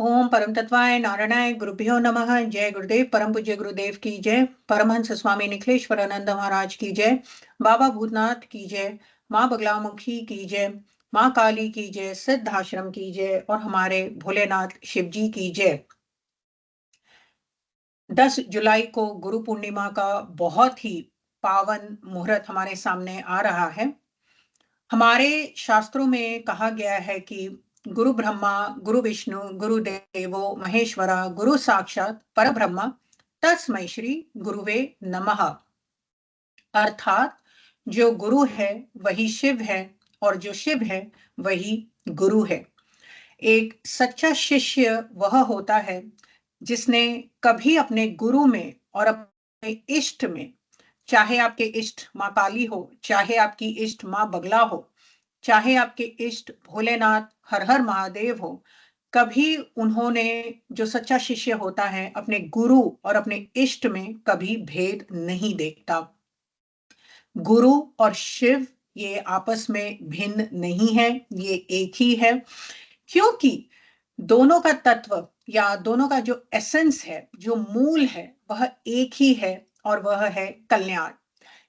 ओम परम तत्वाय नारायणाय गुरुभ्यो नमः। जय गुरुदेव। परम पूज्य गुरुदेव की जय। परमहंस स्वामी निखिलेश्वरानंद महाराज की जय। बाबा भूतनाथ की जय। माँ बगलामुखी की जय। माँ काली की जय। सिद्धाश्रम की जय और हमारे भोलेनाथ शिव जी की जय। 10 जुलाई को गुरु पूर्णिमा का बहुत ही पावन मुहूर्त हमारे सामने आ रहा है। हमारे शास्त्रों में कहा गया है कि गुरु ब्रह्मा गुरु विष्णु गुरु देवो महेश्वरा गुरु साक्षात परब्रह्म तस्मै श्री गुरुवे नमः। अर्थात जो गुरु है वही शिव है और जो शिव है वही गुरु है। एक सच्चा शिष्य वह होता है जिसने कभी अपने गुरु में और अपने इष्ट में, चाहे आपके इष्ट माँ काली हो, चाहे आपकी इष्ट माँ बगला हो, चाहे आपके इष्ट भोलेनाथ हर हर महादेव हो, कभी उन्होंने, जो सच्चा शिष्य होता है, अपने गुरु और अपने इष्ट में कभी भेद नहीं देखता। गुरु और शिव ये आपस में भिन्न नहीं है, ये एक ही है, क्योंकि दोनों का तत्व या दोनों का जो एसेंस है, जो मूल है, वह एक ही है और वह है कल्याण।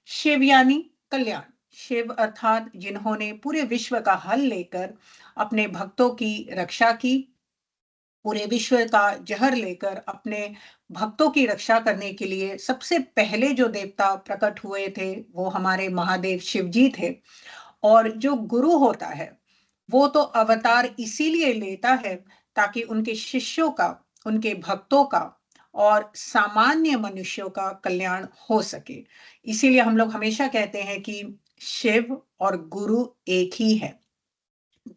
शिव यानी कल्याण। शिव अर्थात जिन्होंने पूरे विश्व का हल लेकर अपने भक्तों की रक्षा की, पूरे विश्व का जहर लेकर अपने भक्तों की रक्षा करने के लिए सबसे पहले जो देवता प्रकट हुए थे वो हमारे महादेव शिव जी थे। और जो गुरु होता है वो तो अवतार इसीलिए लेता है ताकि उनके शिष्यों का, उनके भक्तों का और सामान्य मनुष्यों का कल्याण हो सके। इसीलिए हम लोग हमेशा कहते हैं कि शिव और गुरु एक ही है,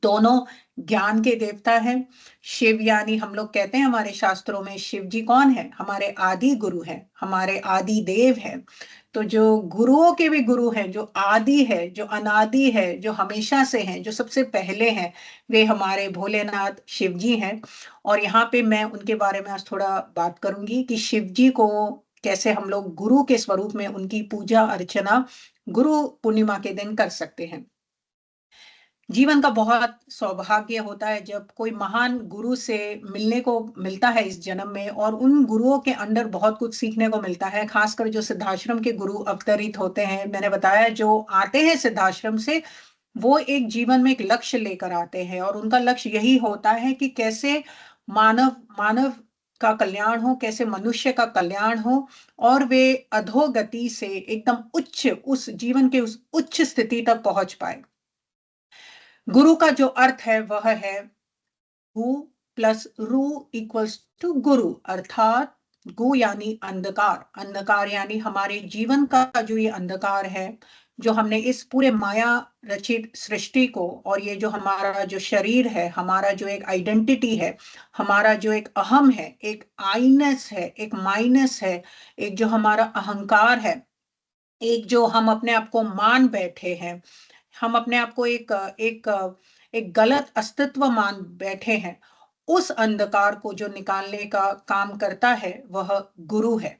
दोनों ज्ञान के देवता हैं। शिव यानी हम लोग कहते हैं हमारे शास्त्रों में, शिव जी कौन है? हमारे आदि गुरु हैं, हमारे आदि देव हैं। तो जो गुरुओं के भी गुरु हैं, जो आदि है, जो अनादि है, जो हमेशा से हैं, जो सबसे पहले हैं, वे हमारे भोलेनाथ शिव जी हैं। और यहाँ पे मैं उनके बारे में आज थोड़ा बात करूंगी कि शिव जी को कैसे हम लोग गुरु के स्वरूप में उनकी पूजा अर्चना गुरु पूर्णिमा के दिन कर सकते हैं। जीवन का बहुत सौभाग्य होता है जब कोई महान गुरु से मिलने को मिलता है इस जन्म में, और उन गुरुओं के अंदर बहुत कुछ सीखने को मिलता है। खासकर जो सिद्धाश्रम के गुरु अवतरित होते हैं, मैंने बताया जो आते हैं सिद्धाश्रम से, वो एक जीवन में एक लक्ष्य लेकर आते हैं और उनका लक्ष्य यही होता है कि कैसे मानव मानव का कल्याण हो, कैसे मनुष्य का कल्याण हो और वे अधोगति से एकदम उच्च, उस जीवन के उस उच्च स्थिति तक पहुंच पाए। गुरु का जो अर्थ है वह है गु प्लस रू इक्वल्स टू गुरु। अर्थात गु यानी अंधकार, अंधकार यानी हमारे जीवन का जो ये अंधकार है, जो हमने इस पूरे माया रचित सृष्टि को, और ये जो हमारा जो शरीर है, हमारा जो एक आइडेंटिटी है, हमारा जो एक अहम है, एक आईनेस है, एक माइनस है, एक जो हमारा अहंकार है, एक जो हम अपने आप को मान बैठे हैं, हम अपने आप को एक एक गलत अस्तित्व मान बैठे हैं, उस अंधकार को जो निकालने का काम करता है वह गुरु है।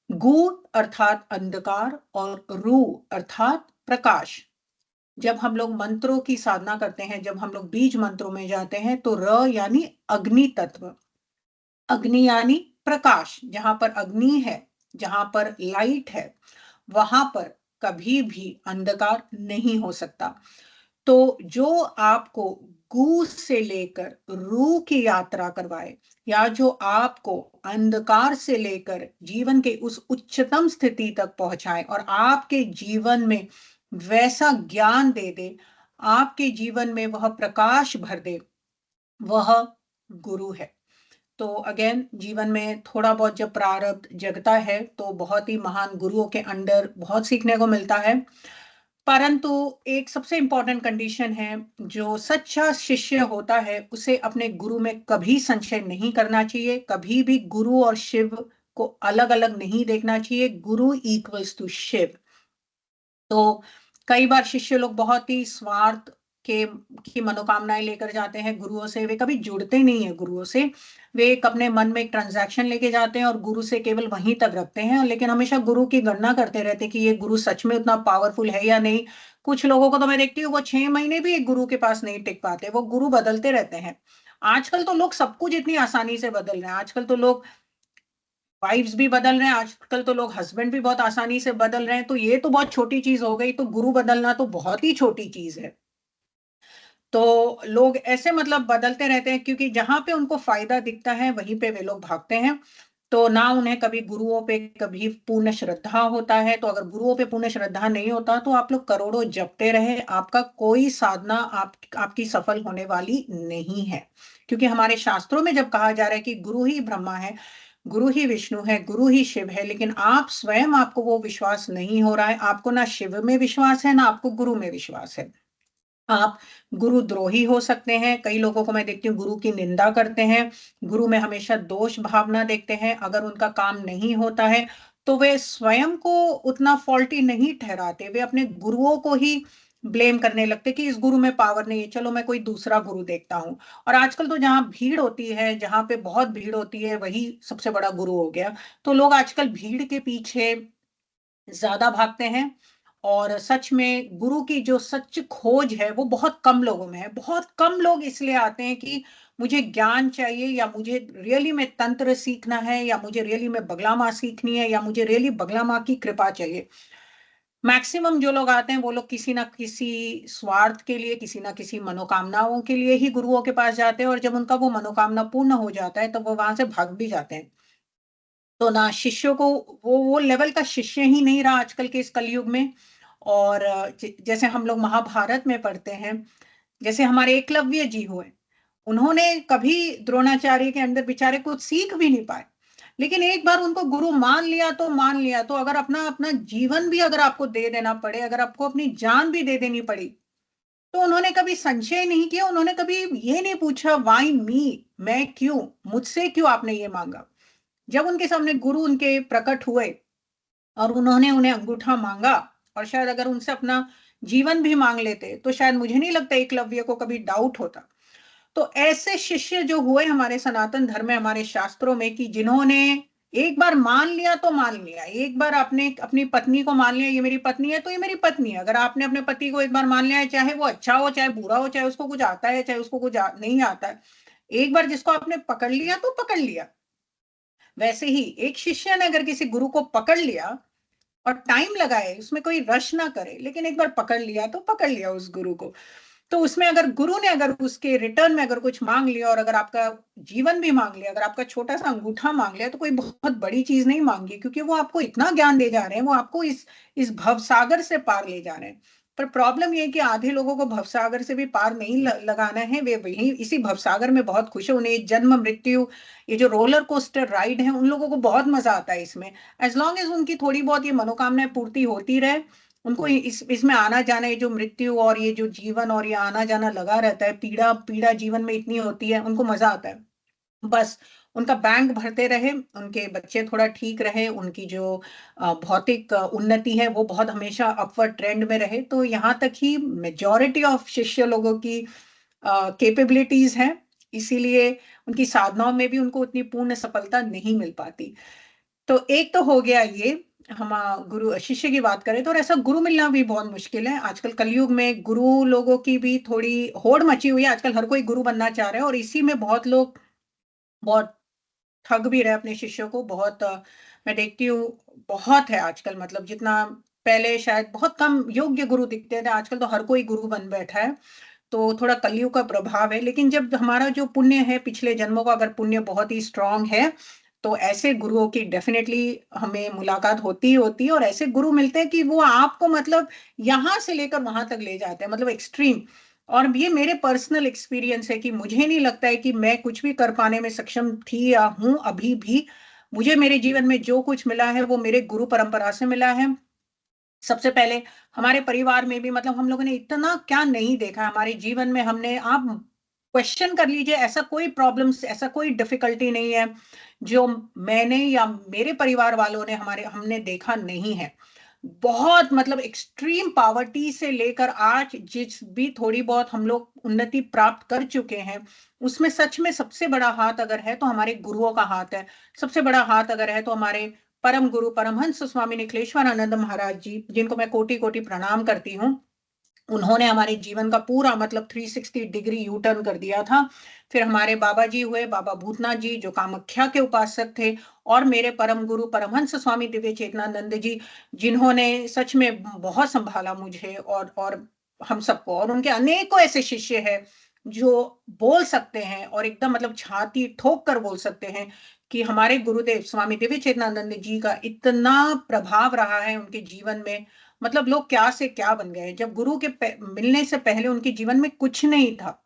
गु अर्थात अंधकार और रू अर्थात प्रकाश। जब हम लोग मंत्रों की साधना करते हैं, जब हम लोग बीज मंत्रों में जाते हैं, तो र यानी अग्नि तत्व, अग्नि यानी प्रकाश। जहां पर अग्नि है, जहां पर लाइट है, वहां पर कभी भी अंधकार नहीं हो सकता। तो जो आपको गु से लेकर रू की यात्रा करवाए, या जो आपको अंधकार से लेकर जीवन के उस उच्चतम स्थिति तक पहुंचाए और आपके जीवन में वैसा ज्ञान दे दे, आपके जीवन में वह प्रकाश भर दे, वह गुरु है। तो अगेन जीवन में थोड़ा बहुत जब प्रारब्ध जगता है तो बहुत ही महान गुरुओं के अंडर बहुत सीखने को मिलता है। परंतु एक सबसे इंपॉर्टेंट कंडीशन है, जो सच्चा शिष्य होता है उसे अपने गुरु में कभी संशय नहीं करना चाहिए, कभी भी गुरु और शिव को अलग अलग नहीं देखना चाहिए। गुरु इक्वल्स टू शिव। तो कई बार शिष्य लोग बहुत ही स्वार्थ के की मनोकामनाएं लेकर जाते हैं गुरुओं से, वे कभी जुड़ते नहीं है गुरुओं से। वे एक अपने मन में एक ट्रांजैक्शन लेके जाते हैं और गुरु से केवल वहीं तक रखते हैं, लेकिन हमेशा गुरु की गणना करते रहते हैं कि ये गुरु सच में उतना पावरफुल है या नहीं। कुछ लोगों को तो मैं देखती हूँ वो 6 महीने भी एक गुरु के पास नहीं टिक पाते, वो गुरु बदलते रहते हैं। आजकल तो लोग सब कुछ इतनी आसानी से बदल रहे हैं। आजकल तो लोग वाइफ्स भी बदल रहे हैं, आजकल तो लोग हस्बैंड भी बहुत आसानी से बदल रहे हैं। तो ये तो बहुत छोटी चीज हो गई, तो गुरु बदलना तो बहुत ही छोटी चीज है। तो लोग ऐसे मतलब बदलते रहते हैं, क्योंकि जहां पे उनको फायदा दिखता है वहीं पे वे लोग भागते हैं। तो ना उन्हें कभी गुरुओं पे कभी पूर्ण श्रद्धा होता है। तो अगर गुरुओं पे पूर्ण श्रद्धा नहीं होता तो आप लोग करोड़ों जपते रहे, आपका कोई साधना आपकी सफल होने वाली नहीं है। क्योंकि हमारे शास्त्रों में जब कहा जा रहा है कि गुरु ही ब्रह्मा है, गुरु ही विष्णु है, गुरु ही शिव है, लेकिन आप स्वयं आपको वो विश्वास नहीं हो रहा है। आपको ना शिव में विश्वास है, ना आपको गुरु में विश्वास है। आप गुरुद्रोही हो सकते हैं। कई लोगों को मैं देखती हूँ गुरु की निंदा करते हैं, गुरु में हमेशा दोष भावना देखते हैं। अगर उनका काम नहीं होता है तो वे स्वयं को उतना फॉल्टी नहीं ठहराते, वे अपने गुरुओं को ही ब्लेम करने लगते कि इस गुरु में पावर नहीं है, चलो मैं कोई दूसरा गुरु देखता हूँ। और आजकल तो जहाँ भीड़ होती है, जहाँ पे बहुत भीड़ होती है, वही सबसे बड़ा गुरु हो गया। तो लोग आजकल भीड़ के पीछे ज्यादा भागते हैं। और सच में गुरु की जो सच खोज है वो बहुत कम लोगों में है। बहुत कम लोग इसलिए आते हैं कि मुझे ज्ञान चाहिए, या मुझे रियली में तंत्र सीखना है, या मुझे रियली में बगला माँ सीखनी है, या मुझे रियली बगला माँ की कृपा चाहिए। मैक्सिमम जो लोग आते हैं वो लोग किसी ना किसी स्वार्थ के लिए, किसी ना किसी मनोकामनाओं के लिए ही गुरुओं के पास जाते हैं। और जब उनका वो मनोकामना पूर्ण हो जाता है तो वो वहां से भाग भी जाते हैं। तो ना शिष्यों को वो लेवल का शिष्य ही नहीं रहा आजकल के इस कलयुग में। और जैसे हम लोग महाभारत में पढ़ते हैं, जैसे हमारे एकलव्य जी हुए, उन्होंने कभी द्रोणाचार्य के अंदर बेचारे कुछ सीख भी नहीं पाए, लेकिन एक बार उनको गुरु मान लिया तो मान लिया। तो अगर अपना अपना जीवन भी अगर आपको दे देना पड़े, अगर आपको अपनी जान भी दे देनी पड़ी, तो उन्होंने कभी संशय नहीं किया। उन्होंने कभी ये नहीं पूछा वाई मी, मैं क्यों, मुझसे क्यों आपने ये मांगा। जब उनके सामने गुरु उनके प्रकट हुए और उन्होंने उन्हें अंगूठा मांगा, और शायद अगर उनसे अपना जीवन भी मांग लेते तो शायद मुझे नहीं लगता एकलव्य को कभी डाउट होता। तो ऐसे शिष्य जो हुए हमारे सनातन धर्म में, हमारे शास्त्रों में, कि जिन्होंने एक बार मान लिया तो मान लिया, एक बार आपने अपनी पत्नी को मान लिया, ये मेरी पत्नी है तो ये मेरी पत्नी है। अगर आपने अपने पति को एक बार मान लिया है, चाहे वो अच्छा हो चाहे बुरा हो, चाहे उसको कुछ आता है चाहे उसको कुछ नहीं आता है, एक बार जिसको आपने पकड़ लिया तो पकड़ लिया। वैसे ही एक शिष्य ने अगर किसी गुरु को पकड़ लिया, और टाइम लगाए, उसमें कोई रश ना करे, लेकिन एक बार पकड़ लिया तो पकड़ लिया उस गुरु को। तो उसमें अगर गुरु ने अगर उसके रिटर्न में अगर कुछ मांग लिया, और अगर आपका जीवन भी मांग लिया, अगर आपका छोटा सा अंगूठा मांग लिया, तो कोई बहुत बड़ी चीज नहीं मांगी, क्योंकि वो आपको इतना ज्ञान दे जा रहे हैं, वो आपको इस भवसागर से पार ले जा रहे हैं। पर प्रॉब्लम ये है कि आधे लोगों को भवसागर से भी पार नहीं लगाना है, वे वही इसी भवसागर में बहुत खुश है। उन्हें जन्म मृत्यु, ये जो रोलर कोस्टर राइड है, उन लोगों को बहुत मजा आता है इसमें। एज लॉन्ग एज उनकी थोड़ी बहुत ये मनोकामनाएं पूर्ति होती रहे, उनको इसमें आना जाना, ये जो मृत्यु और ये जो जीवन और ये आना जाना लगा रहता है, पीड़ा पीड़ा जीवन में इतनी होती है, उनको मजा आता है। बस उनका बैंक भरते रहे, उनके बच्चे थोड़ा ठीक रहे, उनकी जो भौतिक उन्नति है वो बहुत हमेशा अपवर्ड ट्रेंड में रहे। तो यहाँ तक ही मेजॉरिटी ऑफ शिष्य लोगों की कैपेबिलिटीज हैं। इसीलिए उनकी साधनाओं में भी उनको उतनी पूर्ण सफलता नहीं मिल पाती। तो एक तो हो गया ये, हम गुरु शिष्य की बात करें तो। और ऐसा गुरु मिलना भी बहुत मुश्किल है आजकल कलयुग में। गुरु लोगों की भी थोड़ी होड़ मची हुई है आजकल, हर कोई गुरु बनना चाह रहा है, और इसी में बहुत लोग बहुत ठग भी रहे अपने शिष्यों को। बहुत मैं देखती हूँ, बहुत है आजकल। मतलब जितना पहले शायद बहुत कम योग्य गुरु दिखते थे, आजकल तो हर कोई गुरु बन बैठा है। तो थोड़ा कलयुग का प्रभाव है। लेकिन जब हमारा जो पुण्य है पिछले जन्मों का, अगर पुण्य बहुत ही स्ट्रांग है, तो ऐसे गुरुओं की डेफिनेटली हमें मुलाकात होती ही होती है। और ऐसे गुरु मिलते हैं कि वो आपको मतलब यहाँ से लेकर वहां तक ले जाते हैं, मतलब एक्सट्रीम। और ये मेरे पर्सनल एक्सपीरियंस है कि मुझे नहीं लगता है कि मैं कुछ भी कर पाने में सक्षम थी या हूं अभी भी। मुझे मेरे जीवन में जो कुछ मिला है वो मेरे गुरु परंपरा से मिला है। सबसे पहले हमारे परिवार में भी, मतलब हम लोगों ने इतना क्या नहीं देखा हमारे जीवन में। हमने, आप क्वेश्चन कर लीजिए, ऐसा कोई प्रॉब्लम्स, ऐसा कोई डिफिकल्टी नहीं है जो मैंने या मेरे परिवार वालों ने हमने देखा नहीं है। बहुत मतलब एक्सट्रीम पावर्टी से लेकर आज जिस भी थोड़ी बहुत हम लोग उन्नति प्राप्त कर चुके हैं, उसमें सच में सबसे बड़ा हाथ अगर है तो हमारे गुरुओं का हाथ है। सबसे बड़ा हाथ अगर है तो हमारे परम गुरु परमहंस स्वामी निखिलेश्वर आनंद महाराज जी, जिनको मैं कोटि कोटि प्रणाम करती हूँ। उन्होंने हमारे जीवन का पूरा मतलब 360 डिग्री यू टर्न कर दिया था। फिर हमारे बाबा जी हुए, बाबा भूतनाथ जी जो कामाख्या के उपासक थे, और मेरे परम गुरु परमहंस स्वामी दिव्य चेतनानंद जी, जिन्होंने सच में बहुत संभाला मुझे और हम सबको। और उनके अनेकों ऐसे शिष्य हैं जो बोल सकते हैं और एकदम मतलब छाती ठोक कर बोल सकते हैं कि हमारे गुरुदेव स्वामी दिव्य चेतनानंद जी का इतना प्रभाव रहा है उनके जीवन में। मतलब लोग क्या से क्या बन गए जब गुरु के मिलने से पहले उनके जीवन में कुछ नहीं था।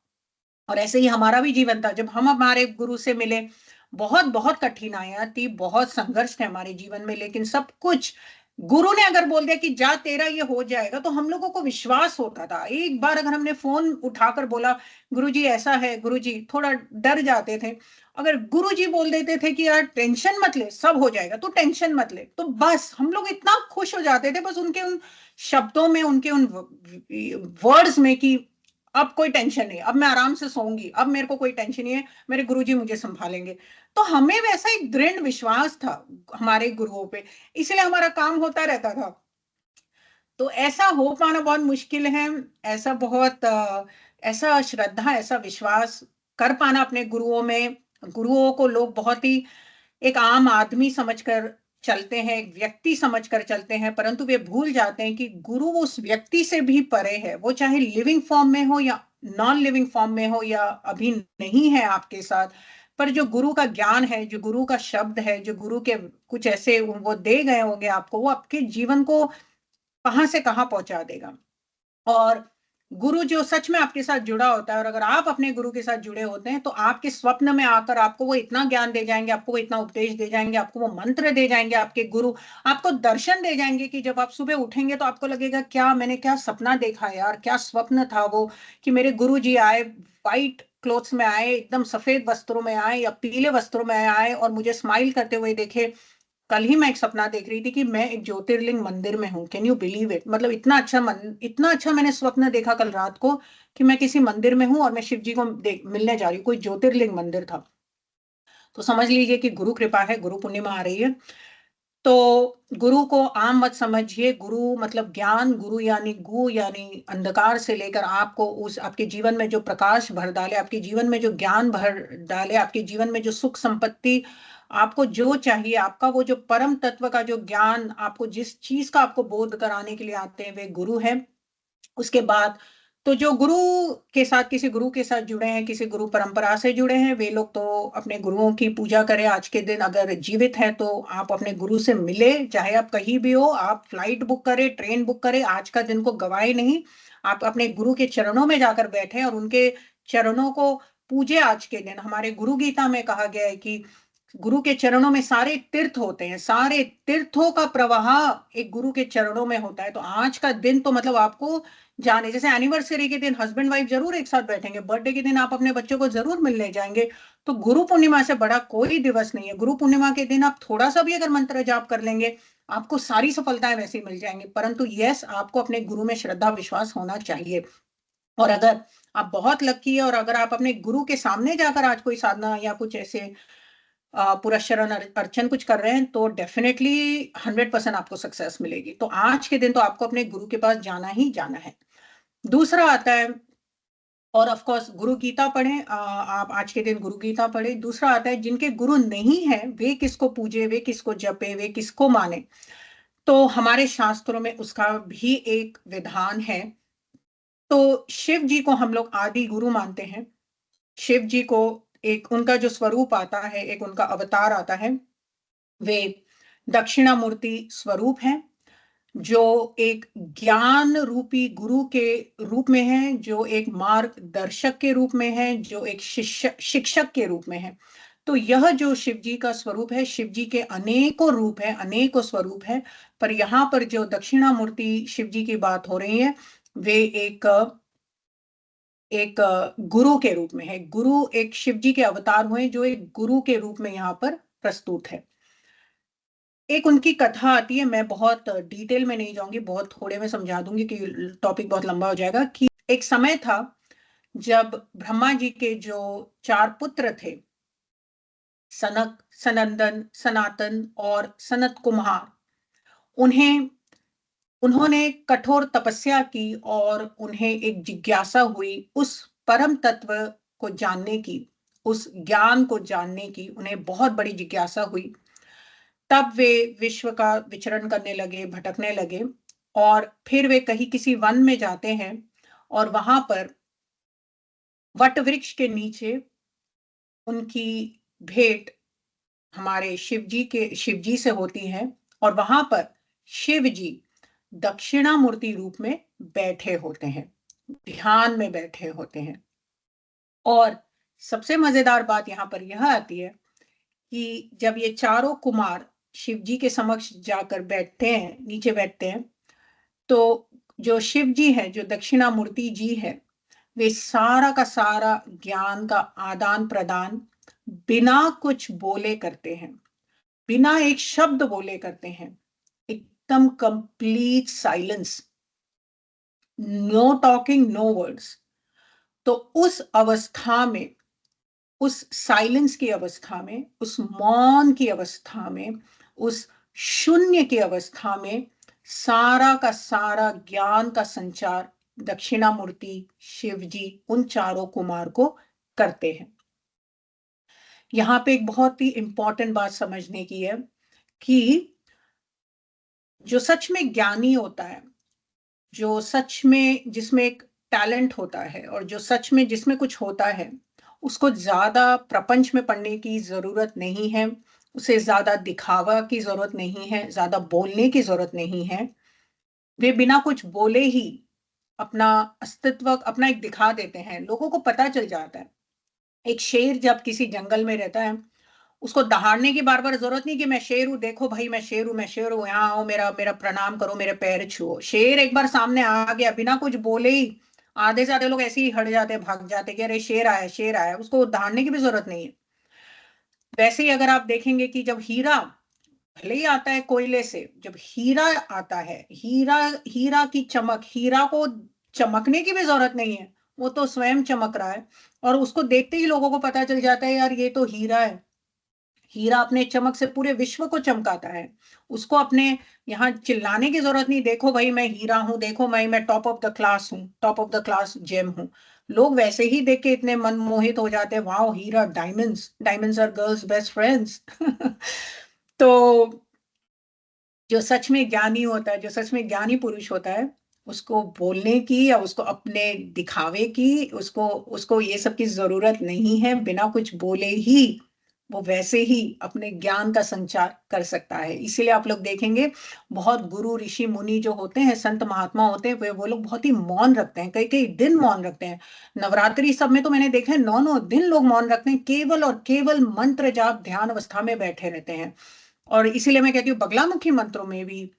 और ऐसे ही हमारा भी जीवन था जब हम हमारे गुरु से मिले। बहुत बहुत कठिनाइयां थी, बहुत संघर्ष थे हमारे जीवन में, लेकिन सब कुछ गुरु ने अगर बोल दिया कि जा तेरा ये हो जाएगा, तो हम लोगों को विश्वास होता था। एक बार अगर हमने फोन उठाकर बोला गुरुजी ऐसा है, गुरुजी थोड़ा डर जाते थे। अगर गुरुजी बोल देते थे कि यार टेंशन मत ले, सब हो जाएगा, तो टेंशन मत ले, तो बस हम लोग इतना खुश हो जाते थे बस उनके उन शब्दों में, उनके उन वर्ड्स में कि अब कोई टेंशन नहीं, अब मैं आराम से सोऊंगी, अब मेरे को कोई टेंशन नहीं है, मेरे गुरुजी मुझे संभालेंगे। तो हमें वैसा एक दृढ़ विश्वास था हमारे गुरुओं पे, इसलिए हमारा काम होता रहता था। तो ऐसा हो पाना बहुत मुश्किल है। ऐसा बहुत ऐसा श्रद्धा, ऐसा विश्वास कर पाना अपने गुरुओं में। गुरुओं को लोग बहुत ही एक आम आदमी समझकर चलते हैं, एक व्यक्ति समझकर चलते हैं, परंतु वे भूल जाते हैं कि गुरु उस व्यक्ति से भी परे है। वो चाहे लिविंग फॉर्म में हो या नॉन लिविंग फॉर्म में हो या अभी नहीं है आपके साथ, पर जो गुरु का ज्ञान है, जो गुरु का शब्द है, जो गुरु के कुछ ऐसे वो दे गए होंगे आपको, वो आपके जीवन को कहां से कहां पहुंचा देगा। और गुरु जो सच में आपके साथ जुड़ा होता है, और अगर आप अपने गुरु के साथ जुड़े होते हैं, तो आपके स्वप्न में आकर आपको वो इतना ज्ञान दे जाएंगे, आपको वो इतना उपदेश दे जाएंगे, आपको वो मंत्र दे जाएंगे, आपके गुरु आपको दर्शन दे जाएंगे कि जब आप सुबह उठेंगे तो आपको लगेगा क्या मैंने क्या सपना देखा यार, क्या स्वप्न था वो, कि मेरे गुरु जी आए, व्हाइट क्लोथ्स में आए, एकदम सफेद वस्त्रों में आए या पीले वस्त्रों में आए और मुझे स्माइल करते हुए देखे। कल ही मैं एक सपना देख रही थी कि मैं एक ज्योतिर्लिंग मंदिर में हूँ। Can you believe it? मतलब इतना अच्छा मैंने स्वप्न देखा कल रात को कि मैं किसी मंदिर में हूँ और मैं शिव जी को मिलने जा रही हूँ। कोई ज्योतिर्लिंग मंदिर था। तो समझ लीजिए कि गुरु कृपा है, गुरु पूर्णिमा आ रही है। तो गुरु को आम मत समझिए। गुरु मतलब ज्ञान, गुरु यानी गु यानी अंधकार से लेकर आपको उस आपके जीवन में जो प्रकाश भर डाले, आपके जीवन में जो ज्ञान भर डाले, आपके जीवन में जो सुख संपत्ति, आपको जो चाहिए, आपका वो जो परम तत्व का जो ज्ञान, आपको जिस चीज का आपको बोध कराने के लिए आते हैं, वे गुरु हैं। उसके बाद तो जो गुरु के साथ, किसी गुरु के साथ जुड़े हैं, किसी गुरु परंपरा से जुड़े हैं, वे लोग तो अपने गुरुओं की पूजा करें। आज के दिन अगर जीवित है तो आप अपने गुरु से मिले, चाहे आप कहीं भी हो, आप फ्लाइट बुक करें, ट्रेन बुक करें, आज का दिन को गवाए नहीं। आप अपने गुरु के चरणों में जाकर बैठे और उनके चरणों को पूजे। आज के दिन हमारे गुरु गीता में कहा गया है कि गुरु के चरणों में सारे तीर्थ होते हैं, सारे तीर्थों का प्रवाह एक गुरु के चरणों में होता है। तो आज का दिन तो मतलब आपको जाने, जैसे एनिवर्सरी के दिन हस्बैंड वाइफ जरूर एक साथ बैठेंगे, बर्थडे के दिन आप अपने बच्चों को जरूर मिलने जाएंगे। तो गुरु पूर्णिमा से बड़ा कोई दिवस नहीं है। गुरु पूर्णिमा के दिन आप थोड़ा सा भी अगर मंत्र जाप कर लेंगे, आपको सारी सफलताएं वैसे ही मिल जाएंगी। परंतु यस, आपको अपने गुरु में श्रद्धा विश्वास होना चाहिए। और अगर आप बहुत लकी है और अगर आप अपने गुरु के सामने जाकर आज कोई साधना या कुछ ऐसे पूरा शरण अर्चन कुछ कर रहे हैं, तो डेफिनेटली 100% आपको सक्सेस मिलेगी। तो आज के दिन तो आपको अपने गुरु के पास जाना ही जाना है। दूसरा आता है, और ऑफ कोर्स गुरु गीता पढ़ें। आप आज के दिन गुरु गीता पढ़ें। दूसरा आता है, जिनके गुरु नहीं है वे किसको पूजे, वे किसको जपे, वे किसको माने। तो हमारे शास्त्रों में उसका भी एक विधान है। तो शिव जी को हम लोग आदि गुरु मानते हैं। शिव जी को एक उनका जो स्वरूप आता है, एक उनका अवतार आता है, वे दक्षिणामूर्ति स्वरूप हैं, जो एक ज्ञान रूपी गुरु के रूप में है, जो एक मार्गदर्शक के रूप में है, जो एक शिक्षक के रूप में है। तो यह जो शिव जी का स्वरूप है, शिव जी के अनेकों रूप है, अनेकों स्वरूप है, पर यहाँ पर जो दक्षिणामूर्ति शिव जी की बात हो रही है, वे एक एक गुरु के रूप में है। गुरु एक शिव जी के अवतार हुए जो एक गुरु के रूप में यहाँ पर प्रस्तुत है। एक उनकी कथा आती है, मैं बहुत डिटेल में नहीं जाऊंगी, बहुत थोड़े में समझा दूंगी कि टॉपिक बहुत लंबा हो जाएगा। कि एक समय था जब ब्रह्मा जी के जो 4 पुत्र थे, सनक, सनंदन, सनातन और सनत कुमार, उन्हें उन्होंने कठोर तपस्या की और उन्हें एक जिज्ञासा हुई उस परम तत्व को जानने की, उस ज्ञान को जानने की उन्हें बहुत बड़ी जिज्ञासा हुई। तब वे विश्व का विचरण करने लगे, भटकने लगे और फिर वे कहीं किसी वन में जाते हैं और वहां पर वट वृक्ष के नीचे उनकी भेंट हमारे शिव जी से होती है और वहां पर शिव जी दक्षिणामूर्ति रूप में बैठे होते हैं, ध्यान में बैठे होते हैं। और सबसे मजेदार बात यहां पर यह आती है कि जब ये चारों कुमार शिव जी के समक्ष जाकर बैठते हैं, नीचे बैठते हैं, तो जो शिव जी है, जो दक्षिणामूर्ति जी है, वे सारा का सारा ज्ञान का आदान प्रदान बिना कुछ बोले करते हैं, बिना एक शब्द बोले करते हैं, एकदम complete silence, no talking, no words. तो उस अवस्था में, उस साइलेंस की अवस्था में, उस मौन की अवस्था में, उस शून्य की अवस्था में सारा का सारा ज्ञान का संचार दक्षिणामूर्ति शिव जी उन चारों कुमार को करते हैं। यहां पे एक बहुत ही इंपॉर्टेंट बात समझने की है कि जो सच में ज्ञानी होता है, जो सच में जिसमें एक टैलेंट होता है और जो सच में जिसमें कुछ होता है, उसको ज्यादा प्रपंच में पढ़ने की जरूरत नहीं है, उसे ज्यादा दिखावा की जरूरत नहीं है, ज्यादा बोलने की जरूरत नहीं है। वे बिना कुछ बोले ही अपना अस्तित्व अपना एक दिखा देते हैं, लोगों को पता चल जाता है। एक शेर जब किसी जंगल में रहता है, उसको दहाड़ने की बार बार जरूरत नहीं कि मैं शेर हूं, देखो भाई मैं शेर हूं, मैं शेर हूं, यहाँ आओ, मेरा मेरा प्रणाम करो, मेरे पैर छुओ। शेर एक बार सामने आ गया, बिना कुछ बोले ही आधे से आधे लोग ऐसे ही हट जाते, भाग जाते कि अरे शेर आया, शेर आया, उसको दहाड़ने की भी जरूरत नहीं है। वैसे ही अगर आप देखेंगे कि जब हीरा भले ही आता है कोयले से, जब हीरा आता है, हीरा हीरा की चमक, हीरा को चमकने की भी जरूरत नहीं है, वो तो स्वयं चमक रहा है और उसको देखते ही लोगों को पता चल जाता है यार ये तो हीरा है। हीरा अपने चमक से पूरे विश्व को चमकाता है। उसको अपने यहाँ चिल्लाने की जरूरत नहीं, देखो भाई मैं हीरा हूं, देखो मैं टॉप ऑफ द क्लास हूँ, top of the class gem हूँ। लोग वैसे ही देख के इतने मनमोहित हो जाते हैं, वाओ हीरा, diamonds, diamonds are girls best friends. तो जो सच में ज्ञानी होता है, जो सच में ज्ञानी पुरुष होता है, उसको बोलने की या उसको अपने दिखावे की, उसको उसको ये सब की जरूरत नहीं है। बिना कुछ बोले ही वो वैसे ही अपने ज्ञान का संचार कर सकता है। इसीलिए आप लोग देखेंगे बहुत गुरु ऋषि मुनि जो होते हैं, संत महात्मा होते हैं, वो लोग बहुत ही मौन रखते हैं, कई कई दिन मौन रखते हैं। नवरात्रि सब में तो मैंने देखा है 9 9 दिन लोग मौन रखते हैं, केवल और केवल मंत्र जाप ध्यान अवस्था में बैठे रहते हैं। और इसीलिए मैं कहती हूँ बगलामुखी मंत्रों में भी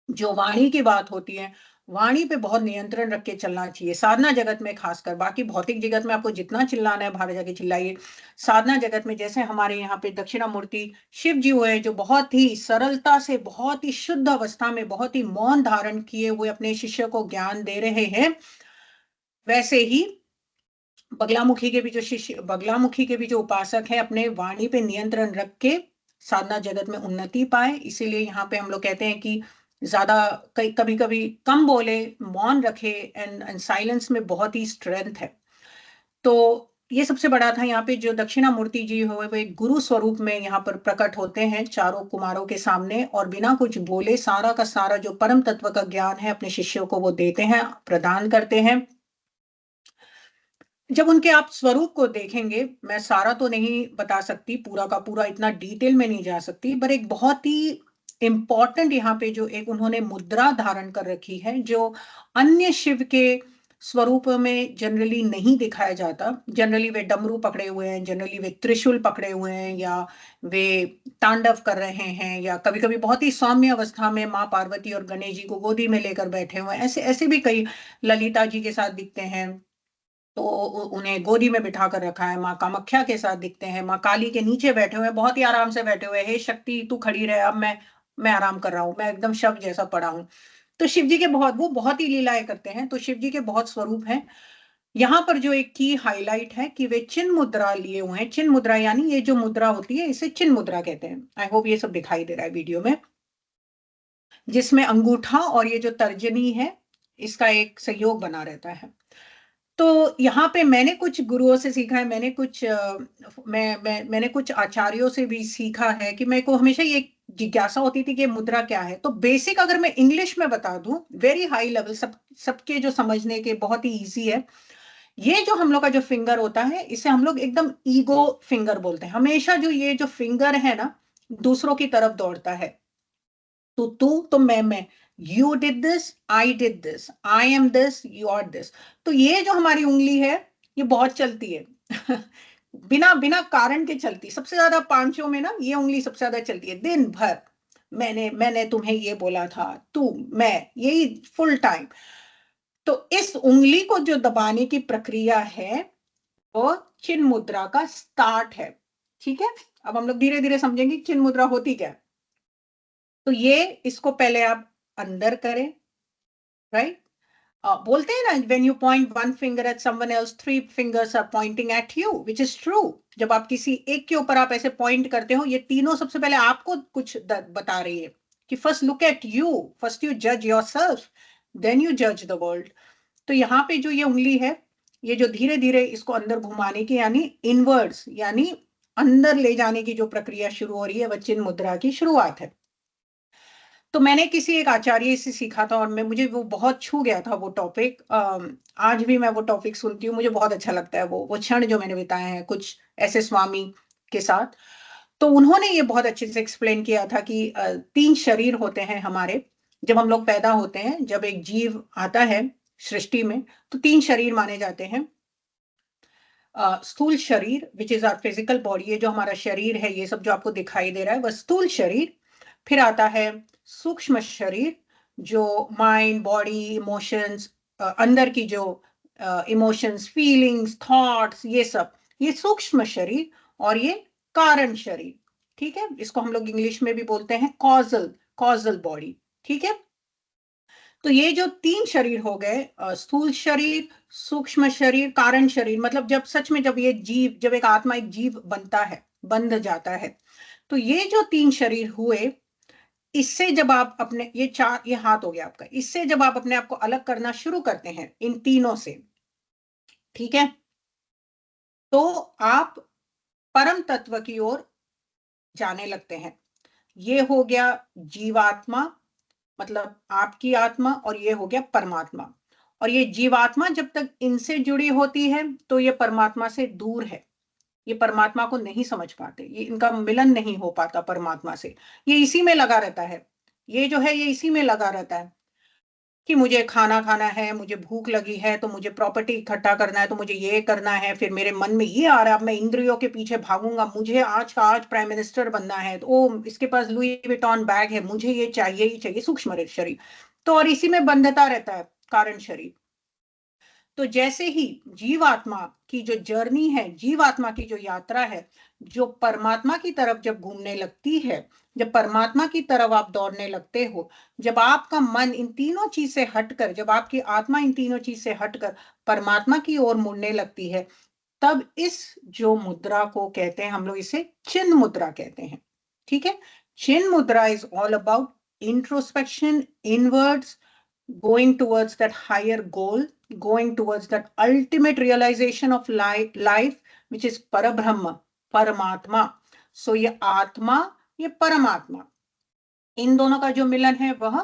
जो वाणी की बात होती है, वाणी पे बहुत नियंत्रण रख के चलना चाहिए, साधना जगत में खासकर। बाकी भौतिक जगत में आपको जितना चिल्लाना है बाहर जाके चिल्लाइए। साधना जगत में जैसे हमारे यहाँ पे दक्षिणामूर्ति शिव जी हुए, जो बहुत ही सरलता से, बहुत ही शुद्ध अवस्था में, बहुत ही मौन धारण किए हुए अपने शिष्य को ज्ञान दे रहे हैं, वैसे ही बगलामुखी के भी जो शिष्य, बगलामुखी के भी जो उपासक है, अपने वाणी पे नियंत्रण रख के साधना जगत में उन्नति पाए। इसीलिए यहाँ पे हम लोग कहते हैं कि ज्यादा, कई कभी कभी कम बोले, मौन रखे, एंड साइलेंस में बहुत ही स्ट्रेंथ है। तो ये सबसे बड़ा था। यहाँ पे जो दक्षिणामूर्ति जी हुए वो एक गुरु स्वरूप में यहाँ पर प्रकट होते हैं चारों कुमारों के सामने, और बिना कुछ बोले सारा का सारा जो परम तत्व का ज्ञान है अपने शिष्यों को वो देते हैं, प्रदान करते हैं। जब उनके आप स्वरूप को देखेंगे, मैं सारा तो नहीं बता सकती, पूरा का पूरा इतना डिटेल में नहीं जा सकती, पर एक बहुत ही इंपॉर्टेंट यहाँ पे जो एक उन्होंने मुद्रा धारण कर रखी है, जो अन्य शिव के स्वरूप में जनरली नहीं दिखाया जाता। जनरली वे डमरू पकड़े हुए हैं, जनरली वे त्रिशूल पकड़े हुए हैं, या वे तांडव कर रहे हैं, या कभी कभी बहुत ही सौम्य अवस्था में माँ पार्वती और गणेश जी को गोदी में लेकर बैठे हुए हैं। ऐसे ऐसे भी कई ललिता जी के साथ दिखते हैं, तो उन्हें गोदी में बिठा कर रखा है। माँ कामाख्या के साथ दिखते हैं, माँ काली के नीचे बैठे हुए हैं, बहुत ही आराम से बैठे हुए हैं, हे शक्ति तू खड़ी रहे, अब मैं आराम कर रहा हूँ, मैं एकदम शव जैसा पड़ा हूँ। तो शिव जी के बहुत, वो बहुत ही लीलाएं करते हैं, तो शिव जी के बहुत स्वरूप हैं। यहाँ पर जो एक की हाईलाइट है कि वे चिन्ह मुद्रा लिए हुए हैं। चिन्ह मुद्रा यानी ये जो मुद्रा होती है इसे चिन्ह मुद्रा कहते हैं। आई होप ये सब दिखाई दे रहा है वीडियो में। जिसमें अंगूठा और ये जो तर्जनी है इसका एक सहयोग बना रहता है। तो यहाँ पे मैंने कुछ गुरुओं से सीखा है, मैंने कुछ आचार्यों से भी सीखा है कि मेरे को हमेशा ये जिज्ञासा होती थी कि मुद्रा क्या है। तो बेसिक अगर मैं इंग्लिश में बता दूं, वेरी हाई लेवल, सबके जो समझने के बहुत ही इजी है। ये जो हम लोग का जो फिंगर होता है इसे हम लोग एकदम ईगो फिंगर बोलते हैं। हमेशा जो ये जो फिंगर है ना, दूसरों की तरफ दौड़ता है। तो मैं, you did this, I did this, I am this, you are this. तो ये जो हमारी उंगली है ये बहुत चलती है बिना बिना कारण के चलती। सबसे ज्यादा पांचों में ना ये उंगली सबसे ज्यादा चलती है दिन भर। मैंने तुम्हें ये बोला था, तू, मैं, यही फुल टाइम। तो इस उंगली को जो दबाने की प्रक्रिया है वो चिन्ह मुद्रा का स्टार्ट है। ठीक है, अब हम लोग धीरे धीरे समझेंगे चिन्ह मुद्रा होती क्या है। तो ये इसको पहले आप अंदर करें, राइट। बोलते हैं ना, when you point one finger at someone else, three fingers are pointing at you, which is true. जब आप किसी एक के ऊपर आप ऐसे पॉइंट करते हो, ये तीनों सबसे पहले आपको कुछ बता रही है कि first look at you, first you जज योरसेल्फ, देन यू जज द वर्ल्ड। तो यहाँ पे जो ये उंगली है, ये जो धीरे धीरे इसको अंदर घुमाने की, यानी इनवर्ड्स, यानी अंदर ले जाने की जो प्रक्रिया शुरू हो रही है, वह चिन्ह मुद्रा की शुरुआत है। तो मैंने किसी एक आचार्य से सीखा था और मुझे वो बहुत छू गया था वो टॉपिक। आज भी मैं वो टॉपिक सुनती हूँ, मुझे बहुत अच्छा लगता है वो क्षण जो मैंने बिताए हैं कुछ ऐसे स्वामी के साथ। तो उन्होंने ये बहुत अच्छे से एक्सप्लेन किया था कि तीन शरीर होते हैं हमारे। जब हम लोग पैदा होते हैं, जब एक जीव आता है सृष्टि में, तो तीन शरीर माने जाते हैं। स्थूल शरीर, which is our physical body, ये जो हमारा शरीर है, ये सब जो आपको दिखाई दे रहा है वह स्थूल शरीर। फिर आता है सूक्ष्म शरीर, जो माइंड, बॉडी, इमोशंस, अंदर की जो इमोशंस, फीलिंग्स, थॉट्स, ये सब, ये सूक्ष्म शरीर। और ये कारण शरीर। ठीक है, इसको हम लोग इंग्लिश में भी बोलते हैं कॉजल कॉजल बॉडी। ठीक है, तो ये जो तीन शरीर हो गए, स्थूल शरीर, सूक्ष्म शरीर, कारण शरीर, मतलब जब सच में जब ये जीव, जब एक आत्मा एक जीव बनता है, बंध जाता है, तो ये जो तीन शरीर हुए, इससे जब आप अपने ये चार, ये हाथ हो गया आपका, इससे जब आप अपने आप को अलग करना शुरू करते हैं इन तीनों से, ठीक है, तो आप परम तत्व की ओर जाने लगते हैं। ये हो गया जीवात्मा, मतलब आपकी आत्मा, और ये हो गया परमात्मा। और ये जीवात्मा जब तक इनसे जुड़ी होती है तो ये परमात्मा से दूर है, ये परमात्मा को नहीं समझ पाते, ये इनका मिलन नहीं हो पाता परमात्मा से। ये इसी में लगा रहता है, ये जो है ये इसी में लगा रहता है कि मुझे खाना खाना है, मुझे भूख लगी है, तो मुझे प्रॉपर्टी इकट्ठा करना है, तो मुझे ये करना है, फिर मेरे मन में ये आ रहा है, अब मैं इंद्रियों के पीछे भागूंगा, मुझे आज का आज प्राइम मिनिस्टर बनना है, तो ओ इसके पास लुई विटॉन बैग है, मुझे ये चाहिए ही चाहिए, सूक्ष्म शरीर। तो और इसी में बंधता रहता है कारण शरीर। तो जैसे ही जीवात्मा की जो जर्नी है, जीवात्मा की जो यात्रा है, जो परमात्मा की तरफ जब घूमने लगती है, जब परमात्मा की तरफ आप दौड़ने लगते हो, जब आपका मन इन तीनों चीज से हटकर, जब आपकी आत्मा इन तीनों चीज से हटकर परमात्मा की ओर मुड़ने लगती है, तब इस जो मुद्रा को कहते हैं, हम लोग इसे चिन्ह मुद्रा कहते हैं। ठीक है, चिन्ह मुद्रा is all about introspection, inwards, going towards that higher goal, going towards that ultimate realization of life, which is parabrahma, परमात्मा। सो ये आत्मा, ये परमात्मा, इन दोनों का जो मिलन है वह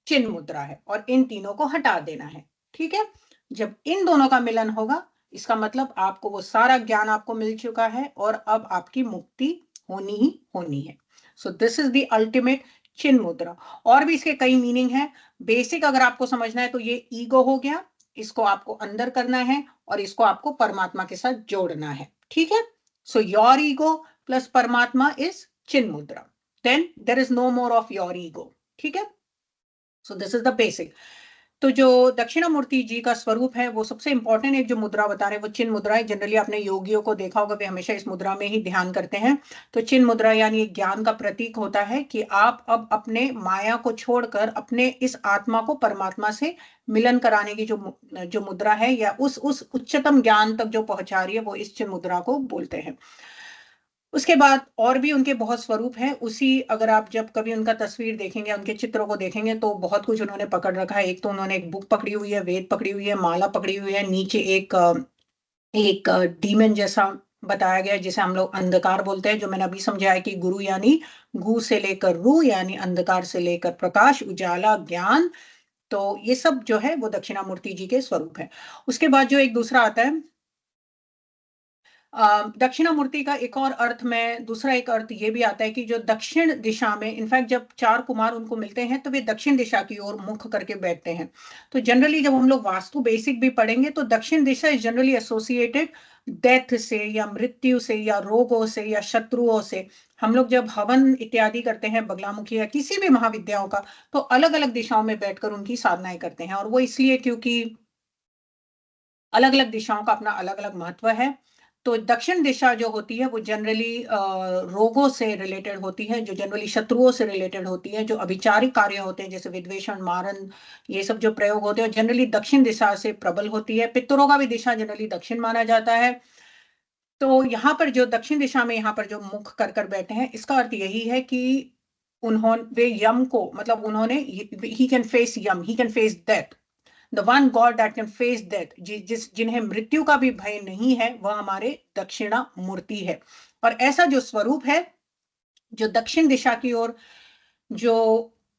चिन्ह मुद्रा है, और इन तीनों को हटा देना है। ठीक है, जब इन दोनों का मिलन होगा, इसका मतलब आपको वो सारा ज्ञान आपको मिल चुका है और अब आपकी मुक्ति होनी ही होनी है। So this is the ultimate चिन्ह मुद्रा। और भी इसके कई मीनिंग है। बेसिक अगर आपको समझना है तो ये ईगो हो गया, इसको आपको अंदर करना है और इसको आपको परमात्मा के साथ जोड़ना है। ठीक है, सो योर ईगो प्लस परमात्मा इज चिन्ह मुद्रा, then there is no more of your ego। ठीक है, so this is the basic। तो जो दक्षिणामूर्ति जी का स्वरूप है, वो सबसे इंपॉर्टेंट एक जो मुद्रा बता रहे हैं वो चिन्ह मुद्रा है। जनरली आपने योगियों को देखा होगा, वे हमेशा इस मुद्रा में ही ध्यान करते हैं। तो चिन्ह मुद्रा यानी एक ज्ञान का प्रतीक होता है कि आप अब अपने माया को छोड़कर अपने इस आत्मा को परमात्मा से मिलन कराने की जो मुद्रा है, या उस उच्चतम ज्ञान तक जो पहुंचा रही है, वो इस चिन्ह मुद्रा को बोलते हैं। उसके बाद और भी उनके बहुत स्वरूप हैं। उसी अगर आप जब कभी उनका तस्वीर देखेंगे, उनके चित्रों को देखेंगे तो बहुत कुछ उन्होंने पकड़ रखा है। एक तो उन्होंने एक बुक पकड़ी हुई है, वेद पकड़ी हुई है, माला पकड़ी हुई है, नीचे एक डीमन जैसा बताया गया है जिसे हम लोग अंधकार बोलते हैं, जो मैंने अभी समझाया कि गुरु यानी गु से लेकर रू, यानी अंधकार से लेकर प्रकाश, उजाला, ज्ञान। तो ये सब जो है वो दक्षिणामूर्ति जी के स्वरूप है। उसके बाद जो एक दूसरा आता है, दक्षिणामूर्ति का एक और अर्थ में, दूसरा एक अर्थ ये भी आता है कि जो दक्षिण दिशा में, इनफैक्ट जब चार कुमार उनको मिलते हैं तो वे दक्षिण दिशा की ओर मुख करके बैठते हैं। तो जनरली जब हम लोग वास्तु बेसिक भी पढ़ेंगे तो दक्षिण दिशा इज जनरली एसोसिएटेड डेथ से या मृत्यु से या रोगों से या शत्रुओं से। हम लोग जब हवन इत्यादि करते हैं बगलामुखी या किसी भी महाविद्याओं का, तो अलग अलग दिशाओं में बैठकर उनकी साधनाएं करते हैं, और वो इसलिए क्योंकि अलग अलग दिशाओं का अपना अलग अलग महत्व है। तो दक्षिण दिशा जो होती है वो जनरली रोगों से रिलेटेड होती है, जो जनरली शत्रुओं से रिलेटेड होती है, जो अभिचारिक कार्य होते हैं जैसे विद्वेषण, मारन, ये सब जो प्रयोग होते हैं जनरली दक्षिण दिशा से प्रबल होती है। पितरों का भी दिशा जनरली दक्षिण माना जाता है। तो यहाँ पर जो दक्षिण दिशा में यहाँ पर जो मुख कर कर बैठे हैं, इसका अर्थ यही है कि उन्होंने वे यम को, मतलब उन्होंने, ही कैन फेस यम, he can face death, the one god that can face death, जिन्हें मृत्यु का भी भय नहीं है, वह हमारे दक्षिणा मूर्ति है। और ऐसा जो स्वरूप है जो दक्षिण दिशा की ओर जो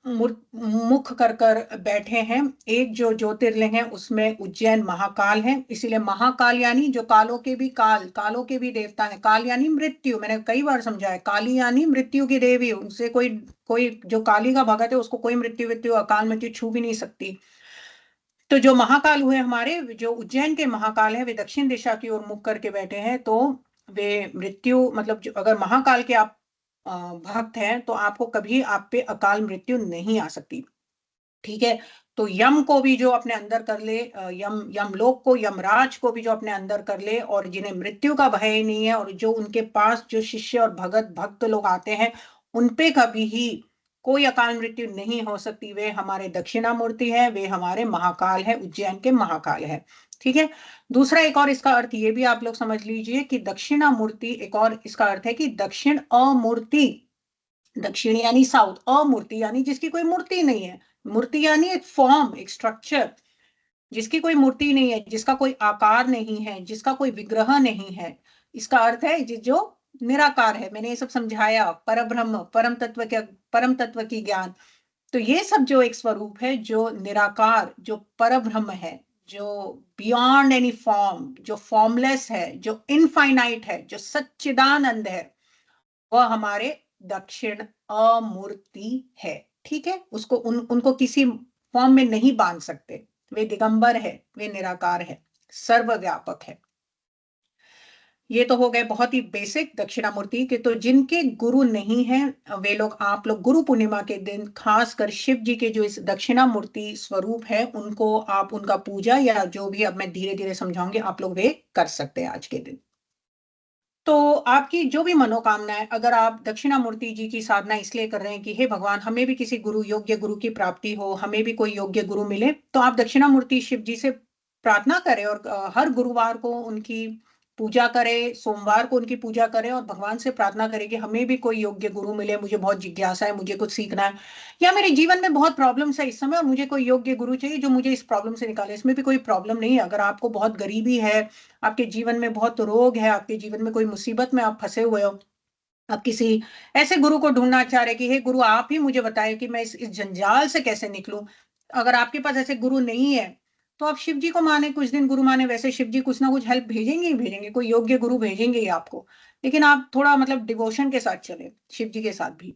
मुख कर कर बैठे हैं, एक जो ज्योतिर्लिंग है उसमें उज्जैन महाकाल है। इसीलिए महाकाल यानी जो कालों के भी काल, कालों के भी देवता है। काल यानी मृत्यु, मैंने कई बार समझाया, काली यानी मृत्यु की देवी। उनसे कोई कोई जो काली का भगत है उसको कोई मृत्यु वित्यु अकाल मृत्यु छू भी नहीं सकती। तो जो महाकाल हुए हमारे, जो उज्जैन के महाकाल है, वे दक्षिण दिशा की ओर मुख करके बैठे हैं। तो वे मृत्यु, मतलब जो अगर महाकाल के आप भक्त हैं तो आपको कभी आप पे अकाल मृत्यु नहीं आ सकती। ठीक है। तो यम को भी जो अपने अंदर कर ले, यमलोक को, यमराज को भी जो अपने अंदर कर ले, और जिन्हें मृत्यु का भय नहीं है, और जो उनके पास जो शिष्य और भक्त लोग आते हैं, उनपे कभी ही कोई अकाल मृत्यु नहीं हो सकती। वे हमारे दक्षिणामूर्ति है, वे हमारे महाकाल है, उज्जैन के महाकाल है। ठीक है। दूसरा एक और इसका अर्थ ये भी आप लोग समझ लीजिए कि दक्षिणामूर्ति, एक और इसका अर्थ है कि दक्षिण अमूर्ति। दक्षिण यानी साउथ, अमूर्ति यानी जिसकी कोई मूर्ति नहीं है। मूर्ति यानी एक फॉर्म, एक स्ट्रक्चर, जिसकी कोई मूर्ति नहीं है, जिसका कोई आकार नहीं है, जिसका कोई विग्रह नहीं है। इसका अर्थ है जो निराकार है। मैंने ये सब समझाया, परब्रह्म, परम तत्व की ज्ञान। तो ये सब जो एक स्वरूप है, जो निराकार, जो परब्रह्म है, जो बियॉन्ड एनी फॉर्म, जो फॉर्मलेस है, जो इनफाइनाइट है, जो सच्चिदानंद है, वह हमारे दक्षिण अमूर्ति है। ठीक है। उनको किसी फॉर्म में नहीं बांध सकते। वे दिगंबर है, वे निराकार है, सर्वव्यापक है। ये तो हो गए बहुत ही बेसिक दक्षिणामूर्ति के। तो जिनके गुरु नहीं है, वे लोग, आप लोग गुरु पूर्णिमा के दिन खासकर शिव जी के जो इस दक्षिणामूर्ति स्वरूप है, उनको आप उनका पूजा या जो भी अब मैं धीरे धीरे समझाऊंगी, आप लोग वे कर सकते हैं आज के दिन। तो आपकी जो भी मनोकामना है, अगर आप दक्षिणामूर्ति जी की साधना इसलिए कर रहे हैं कि हे भगवान, हमें भी किसी गुरु, योग्य गुरु की प्राप्ति हो, हमें भी कोई योग्य गुरु मिले, तो आप दक्षिणामूर्ति शिव जी से प्रार्थना करें, और हर गुरुवार को उनकी पूजा करें, सोमवार को उनकी पूजा करें, और भगवान से प्रार्थना करें कि हमें भी कोई योग्य गुरु मिले। मुझे बहुत जिज्ञासा है, मुझे कुछ सीखना है, या मेरे जीवन में बहुत प्रॉब्लम्स है इस समय, और मुझे कोई योग्य गुरु चाहिए जो मुझे इस प्रॉब्लम से निकाले। इसमें भी कोई प्रॉब्लम नहीं है। अगर आपको बहुत गरीबी है, आपके जीवन में बहुत रोग है, आपके जीवन में कोई मुसीबत में आप फंसे हुए हो, आप किसी ऐसे गुरु को ढूंढना चाह रहे कि हे गुरु, आप ही मुझे बताएं कि मैं इस जंजाल से कैसे निकलूं। अगर आपके पास ऐसे गुरु नहीं है तो आप शिव जी को माने, कुछ दिन गुरु माने। वैसे शिव जी कुछ ना कुछ हेल्प भेजेंगे ही भेजेंगे, कोई योग्य गुरु भेजेंगे ही आपको। लेकिन आप थोड़ा मतलब डिवोशन के साथ चले, शिव जी के साथ भी।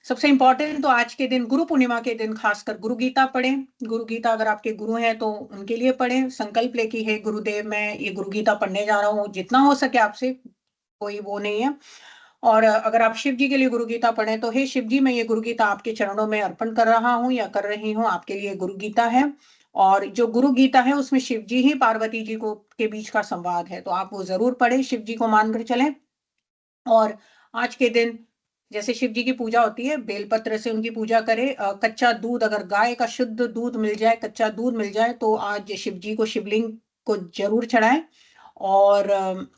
सबसे इंपॉर्टेंट तो आज के दिन, गुरु पूर्णिमा के दिन, खासकर गुरु गीता पढ़ें। गुरु गीता अगर आपके गुरु हैं तो उनके लिए पढ़ें। संकल्प ले कि हे गुरुदेव, मैं ये गुरु गीता पढ़ने जा रहा हूँ, जितना हो सके आपसे, कोई वो नहीं है। और अगर आप शिव जी के लिए गुरु गीता पढ़ें तो हे शिव जी, मैं ये गुरु गीता आपके चरणों में अर्पण कर रहा हूँ या कर रही हूँ, आपके लिए गुरु गीता है। और जो गुरु गीता है उसमें शिव जी ही पार्वती जी को के बीच का संवाद है, तो आप वो जरूर पढ़ें, शिव जी को मानकर चलें। और आज के दिन जैसे शिव जी की पूजा होती है, बेलपत्र से उनकी पूजा करें। कच्चा दूध, अगर गाय का शुद्ध दूध मिल जाए, कच्चा दूध मिल जाए, तो आज शिव जी को, शिवलिंग को जरूर चढ़ाएं। और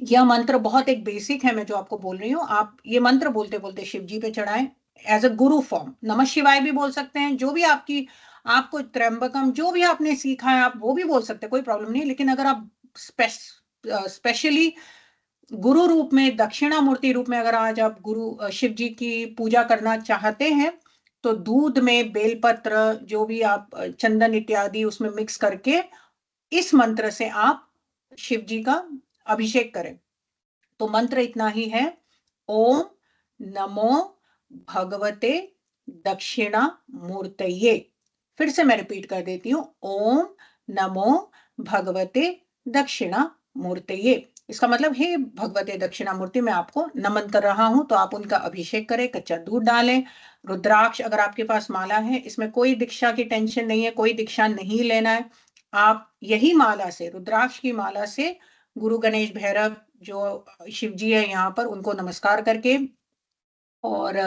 यह मंत्र बहुत एक बेसिक है, मैं जो आपको बोल रही हूँ, आप ये मंत्र बोलते बोलते शिव जी पे चढ़ाएं एज अ गुरु फॉर्म। नमः शिवाय भी बोल सकते हैं, जो भी आपको त्र्यंबकम जो भी आपने सीखा है आप वो भी बोल सकते हैं, कोई प्रॉब्लम नहीं। लेकिन अगर आप स्पेशली गुरु रूप में, दक्षिणामूर्ति रूप में अगर आज आप गुरु शिव जी की पूजा करना चाहते हैं, तो दूध में बेलपत्र जो भी आप चंदन इत्यादि उसमें मिक्स करके इस मंत्र से आप शिव जी का अभिषेक करें। तो मंत्र इतना ही है, ओम नमो भगवते दक्षिणा मूर्तये। फिर से मैं रिपीट कर देती हूँ, ओम नमो भगवते दक्षिणा मूर्तये। इसका मतलब है भगवते दक्षिणा मूर्ति, मैं आपको नमन कर रहा हूं, तो आप उनका अभिषेक करें, कच्चा दूध डालें, रुद्राक्ष अगर आपके पास माला है, इसमें कोई दीक्षा की टेंशन नहीं है, कोई दीक्षा नहीं लेना है। आप यही माला से, रुद्राक्ष की माला से गुरु गणेश भैरव जो शिव जी है यहाँ पर, उनको नमस्कार करके और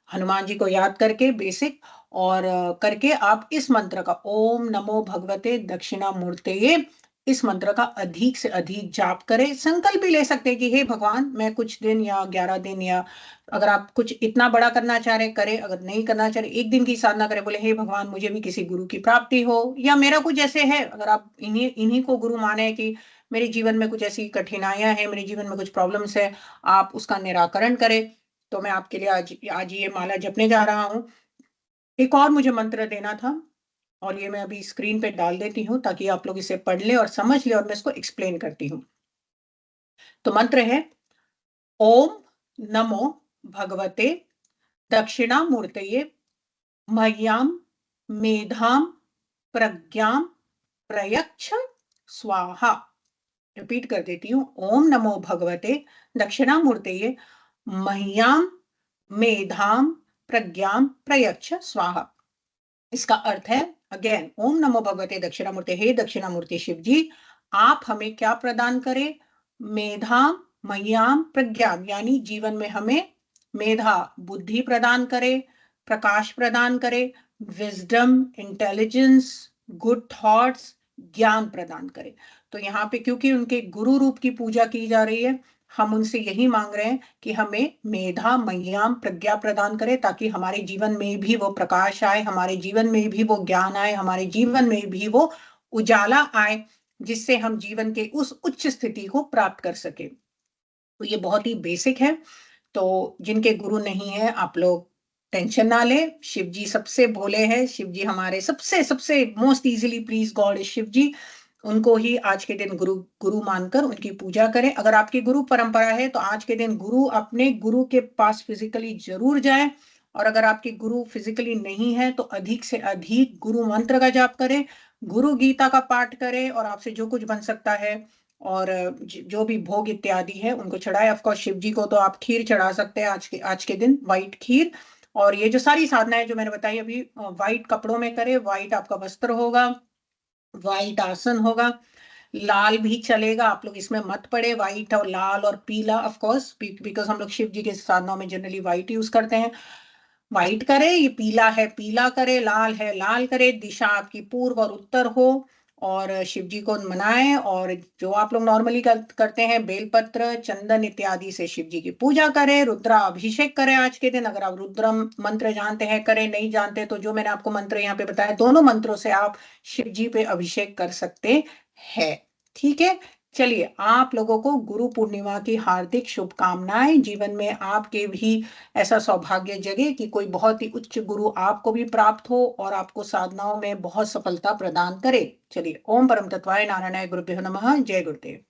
हनुमान जी को याद करके बेसिक और करके आप इस मंत्र का ओम नमो भगवते दक्षिणा मूर्तये, इस मंत्र का अधिक से अधिक जाप करें। संकल्प भी ले सकते हैं कि हे भगवान, मैं कुछ दिन या 11 दिन, या अगर आप कुछ इतना बड़ा करना चाह रहे करें, अगर नहीं करना चाह रहे एक दिन की साधना करें, बोले हे भगवान मुझे भी किसी गुरु की प्राप्ति हो, या मेरा कुछ ऐसे है, अगर आप इन्हीं को गुरु माने कि मेरे जीवन में कुछ ऐसी कठिनाइयां हैं, मेरे जीवन में कुछ प्रॉब्लम्स है, आप उसका निराकरण करें। तो मैं आपके लिए आज ये माला जपने जा रहा हूँ। एक और मुझे मंत्र देना था, और ये मैं अभी स्क्रीन पे डाल देती हूँ ताकि आप लोग इसे पढ़ ले और समझ ले, और मैं इसको एक्सप्लेन करती हूँ। तो मंत्र है, ओम नमो भगवते दक्षिणामूर्तये मह्याम मेधाम प्रज्ञाम प्रयच्छ स्वाहा। रिपीट कर देती हूँ, ओम नमो भगवते दक्षिणामूर्तये मह्याम मेधाम प्रज्ञाम प्रयच्छ स्वाहा। इसका अर्थ है, अगेन, ओम नमो भगवते दक्षिणामूर्ति, हे दक्षिणामूर्ति शिव जी, आप हमें क्या प्रदान करें? मेधाम मह्याम प्रज्ञाम, यानी जीवन में हमें मेधा बुद्धि प्रदान करे, प्रकाश प्रदान करे, विजडम इंटेलिजेंस, गुड थॉट्स, ज्ञान प्रदान करे। तो यहाँ पे क्योंकि उनके गुरु रूप की पूजा की जा रही है, हम उनसे यही मांग रहे हैं कि हमें मेधा मह्याम प्रज्ञा प्रदान करे, ताकि हमारे जीवन में भी वो प्रकाश आए, हमारे जीवन में भी वो ज्ञान आए, हमारे जीवन में भी वो उजाला आए, जिससे हम जीवन के उस उच्च स्थिति को प्राप्त कर सके। तो ये बहुत ही बेसिक है। तो जिनके गुरु नहीं है, आप लोग टेंशन ना ले, शिव जी सबसे भोले हैं, शिव जी हमारे सबसे सबसे most easily please god is Shiv ji. उनको ही आज के दिन गुरु गुरु मानकर उनकी पूजा करें। अगर आपकी गुरु परंपरा है तो आज के दिन अपने गुरु के पास फिजिकली जरूर जाएं, और अगर आपके गुरु फिजिकली नहीं है तो अधिक से अधिक गुरु मंत्र का जाप करें, गुरु गीता का पाठ करें, और आपसे जो कुछ बन सकता है और जो भी भोग इत्यादि है उनको चढ़ाए। ऑफ कोर्स शिव जी को तो आप खीर चढ़ा सकते हैं आज के दिन, व्हाइट खीर। और ये जो सारी साधनाएं जो मैंने बताई अभी, व्हाइट कपड़ों में करें, व्हाइट आपका वस्त्र होगा, व्हाइट आसन होगा, लाल भी चलेगा, आप लोग इसमें मत पड़े, व्हाइट और लाल और पीला, ऑफ कोर्स बिकॉज हम लोग शिव जी के साधनाओं में जनरली व्हाइट यूज करते हैं। व्हाइट करे, ये पीला है पीला करे, लाल है लाल करे, दिशा आपकी पूर्व और उत्तर हो, और शिव जी को मनाएं। और जो आप लोग नॉर्मली करते हैं, बेलपत्र चंदन इत्यादि से शिव जी की पूजा करें, रुद्रा अभिषेक करें आज के दिन। अगर आप रुद्र मंत्र जानते हैं करें, नहीं जानते तो जो मैंने आपको मंत्र यहाँ पे बताया, दोनों मंत्रों से आप शिव जी पे अभिषेक कर सकते हैं। ठीक है, चलिए, आप लोगों को गुरु पूर्णिमा की हार्दिक शुभकामनाएं। जीवन में आपके भी ऐसा सौभाग्य जगे कि कोई बहुत ही उच्च गुरु आपको भी प्राप्त हो और आपको साधनाओं में बहुत सफलता प्रदान करे। चलिए, ओम परम तत्वाय नारायणाय गुरुभ्यो नमः। जय गुरुदेव।